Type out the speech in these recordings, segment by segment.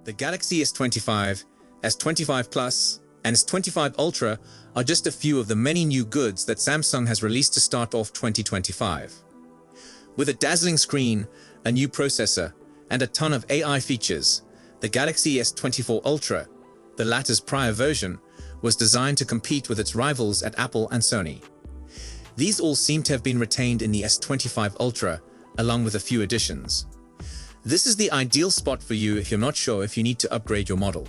The Galaxy S25, S25 Plus, and S25 Ultra are just a few of the many new goods that Samsung has released to start off 2025. With a dazzling screen, a new processor, and a ton of AI features, the Galaxy S24 Ultra, the latter's prior version, was designed to compete with its rivals at Apple and Sony. These all seem to have been retained in the S25 Ultra, along with a few additions. This is the ideal spot for you if you're not sure if you need to upgrade your model.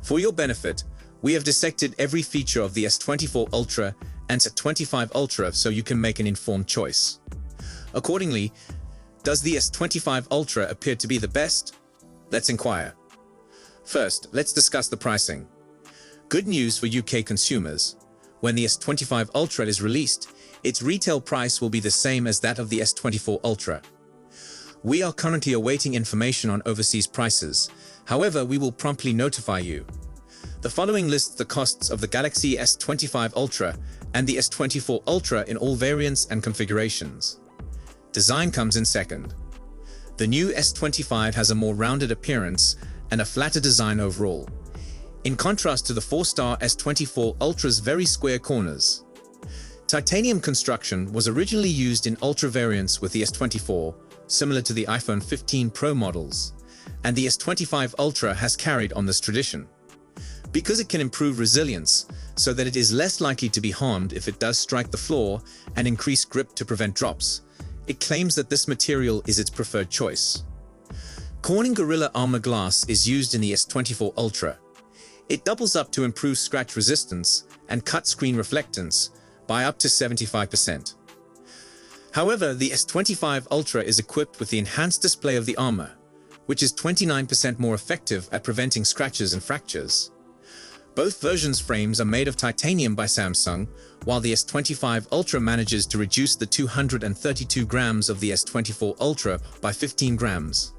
For your benefit, we have dissected every feature of the S24 Ultra and S25 Ultra so you can make an informed choice. Accordingly, does the S25 Ultra appear to be the best? Let's inquire. First, let's discuss the pricing. Good news for UK consumers. When the S25 Ultra is released, its retail price will be the same as that of the S24 Ultra. We are currently awaiting information on overseas prices. However, we will promptly notify you. The following lists the costs of the Galaxy S25 Ultra and the S24 Ultra in all variants and configurations. Design comes in second. The new S25 has a more rounded appearance and a flatter design overall, in contrast to the 4-star S24 Ultra's very square corners. Titanium construction was originally used in Ultra variants with the S24, similar to the iPhone 15 Pro models, and the S25 Ultra has carried on this tradition. Because it can improve resilience so that it is less likely to be harmed if it does strike the floor and increase grip to prevent drops, it claims that this material is its preferred choice. Corning Gorilla Armor Glass is used in the S24 Ultra. It doubles up to improve scratch resistance and cut screen reflectance by up to 75%. However, the S25 Ultra is equipped with the enhanced display of the armor, which is 29% more effective at preventing scratches and fractures. Both versions' frames are made of titanium by Samsung, while the S25 Ultra manages to reduce the 232 grams of the S24 Ultra by 15 grams.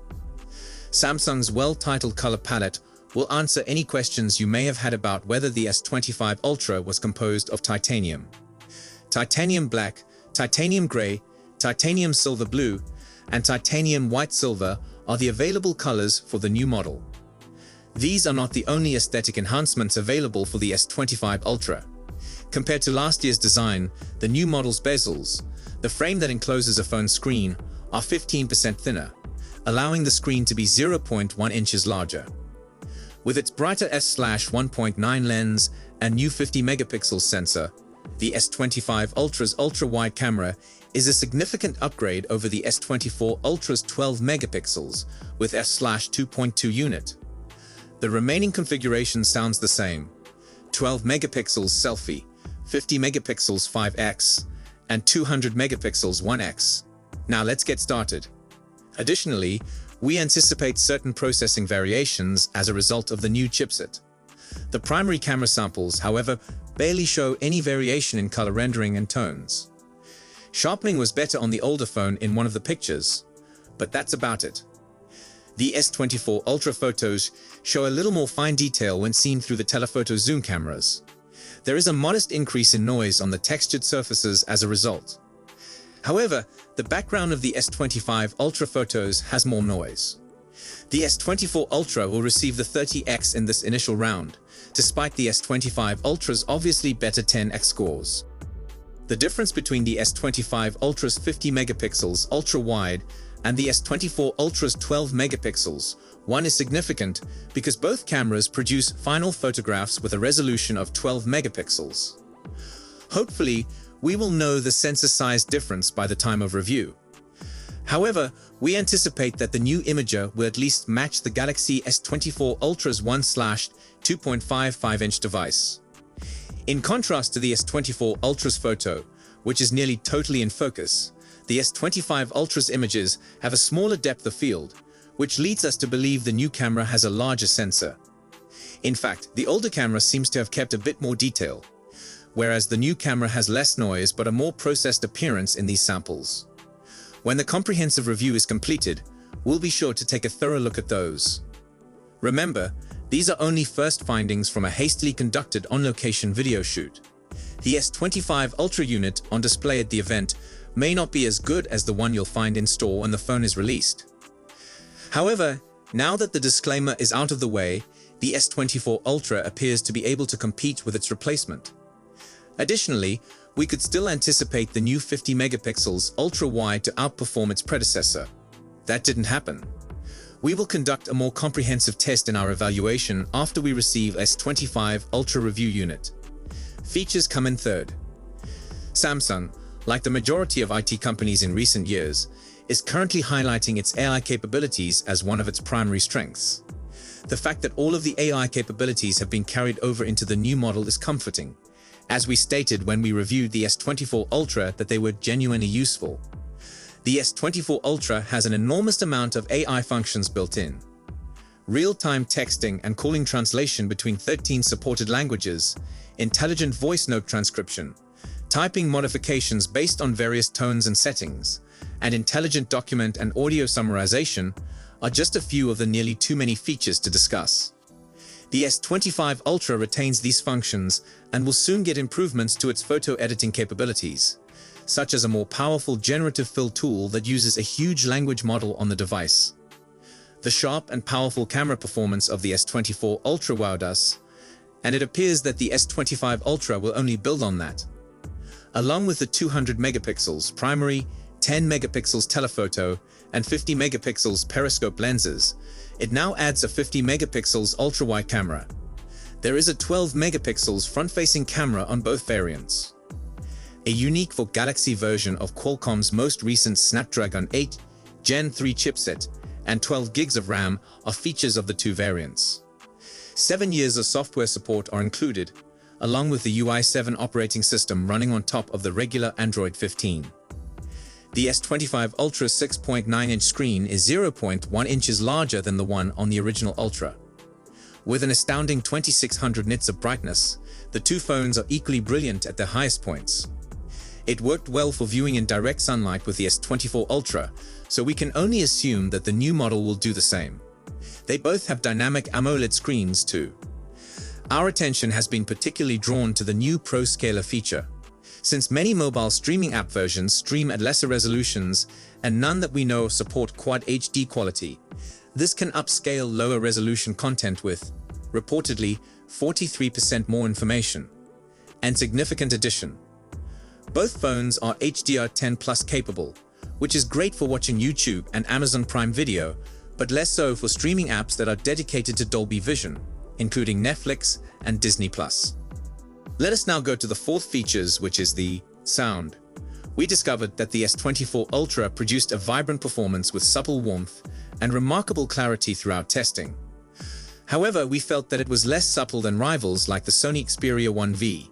Samsung's well-titled color palette will answer any questions you may have had about whether the S25 Ultra was composed of titanium. Titanium black, titanium gray, titanium silver blue, and titanium white silver are the available colors for the new model. These are not the only aesthetic enhancements available for the S25 Ultra. Compared to last year's design, the new model's bezels, the frame that encloses a phone screen, are 15% thinner, allowing the screen to be 0.1 inches larger. With its brighter f/1.9 lens and new 50-megapixel sensor, the S25 Ultra's ultra-wide camera is a significant upgrade over the S24 Ultra's 12 megapixels with f/2.2 unit. The remaining configuration sounds the same: 12 megapixels selfie, 50 megapixels 5x, and 200 megapixels 1x. Now let's get started. Additionally, we anticipate certain processing variations as a result of the new chipset. The primary camera samples, however, barely show any variation in color rendering and tones. Sharpening was better on the older phone in one of the pictures, but that's about it. The S24 Ultra photos show a little more fine detail when seen through the telephoto zoom cameras. There is a modest increase in noise on the textured surfaces as a result. However, the background of the S25 Ultra photos has more noise. The S24 Ultra will receive the 30x in this initial round, despite the S25 Ultra's obviously better 10x scores. The difference between the S25 Ultra's 50 megapixels ultra-wide and the S24 Ultra's 12 megapixels, one is significant because both cameras produce final photographs with a resolution of 12 megapixels. Hopefully, we will know the sensor size difference by the time of review. However, we anticipate that the new imager will at least match the Galaxy S24 Ultra's 1/2.55-inch device. In contrast to the S24 Ultra's photo, which is nearly totally in focus, the S25 Ultra's images have a smaller depth of field, which leads us to believe the new camera has a larger sensor. In fact, the older camera seems to have kept a bit more detail, whereas the new camera has less noise but a more processed appearance in these samples. When the comprehensive review is completed, we'll be sure to take a thorough look at those. Remember, these are only first findings from a hastily conducted on-location video shoot. The S25 Ultra unit on display at the event may not be as good as the one you'll find in store when the phone is released. However, Now that the disclaimer is out of the way, the S24 Ultra appears to be able to compete with its replacement. Additionally, we could still anticipate the new 50 megapixels ultra-wide to outperform its predecessor. That didn't happen. We will conduct a more comprehensive test in our evaluation after we receive S25 Ultra review unit. Features come in third. Samsung, like the majority of IT companies in recent years, is currently highlighting its AI capabilities as one of its primary strengths. The fact that all of the AI capabilities have been carried over into the new model is comforting, as we stated when we reviewed the S24 Ultra that they were genuinely useful. The S24 Ultra has an enormous amount of AI functions built in. Real-time texting and calling translation between 13 supported languages, intelligent voice note transcription, typing modifications based on various tones and settings, and intelligent document and audio summarization are just a few of the nearly too many features to discuss. The S25 Ultra retains these functions and will soon get improvements to its photo editing capabilities, such as a more powerful generative fill tool that uses a huge language model on the device. The sharp and powerful camera performance of the S24 Ultra wowed us, and it appears that the S25 Ultra will only build on that. Along with the 200 megapixels primary, 10 megapixels telephoto, and 50 megapixels periscope lenses, it now adds a 50 megapixels ultra-wide camera. There is a 12 megapixels front-facing camera on both variants. A unique for Galaxy version of Qualcomm's most recent Snapdragon 8 Gen 3 chipset and 12 gigs of RAM are features of the two variants. 7 years of software support are included, along with the UI 7 operating system running on top of the regular Android 15. The S25 Ultra's 6.9-inch screen is 0.1 inches larger than the one on the original Ultra. With an astounding 2600 nits of brightness, the two phones are equally brilliant at their highest points. It worked well for viewing in direct sunlight with the S24 Ultra, so we can only assume that the new model will do the same. They both have dynamic AMOLED screens too. Our attention has been particularly drawn to the new Pro Scaler feature. Since many mobile streaming app versions stream at lesser resolutions and none that we know support Quad HD quality, this can upscale lower resolution content with, reportedly, 43% more information. And significant addition: both phones are HDR10 Plus capable, which is great for watching YouTube and Amazon Prime Video, but less so for streaming apps that are dedicated to Dolby Vision, including Netflix and Disney+. Let us now go to the fourth features, which is the sound. We discovered that the S24 Ultra produced a vibrant performance with supple warmth and remarkable clarity throughout testing. However, we felt that it was less supple than rivals like the Sony Xperia 1V.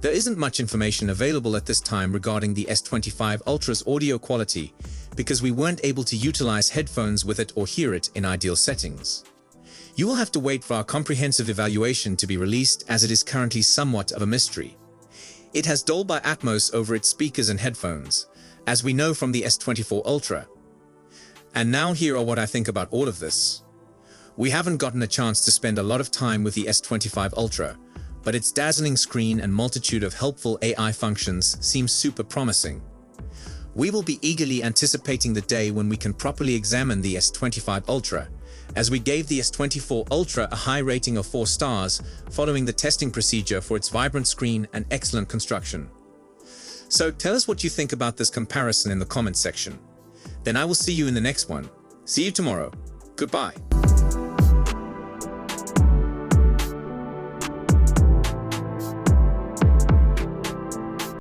There isn't much information available at this time regarding the S25 Ultra's audio quality because we weren't able to utilize headphones with it or hear it in ideal settings. You will have to wait for our comprehensive evaluation to be released, as it is currently somewhat of a mystery. It has Dolby Atmos over its speakers and headphones, as we know from the S24 Ultra. And now here are what I think about all of this. We haven't gotten a chance to spend a lot of time with the S25 Ultra, but its dazzling screen and multitude of helpful AI functions seems super promising. We will be eagerly anticipating the day when we can properly examine the S25 Ultra, as we gave the S24 Ultra a high rating of 4 stars following the testing procedure for its vibrant screen and excellent construction. So tell us what you think about this comparison in the comments section. Then I will see you in the next one. See you tomorrow. Goodbye.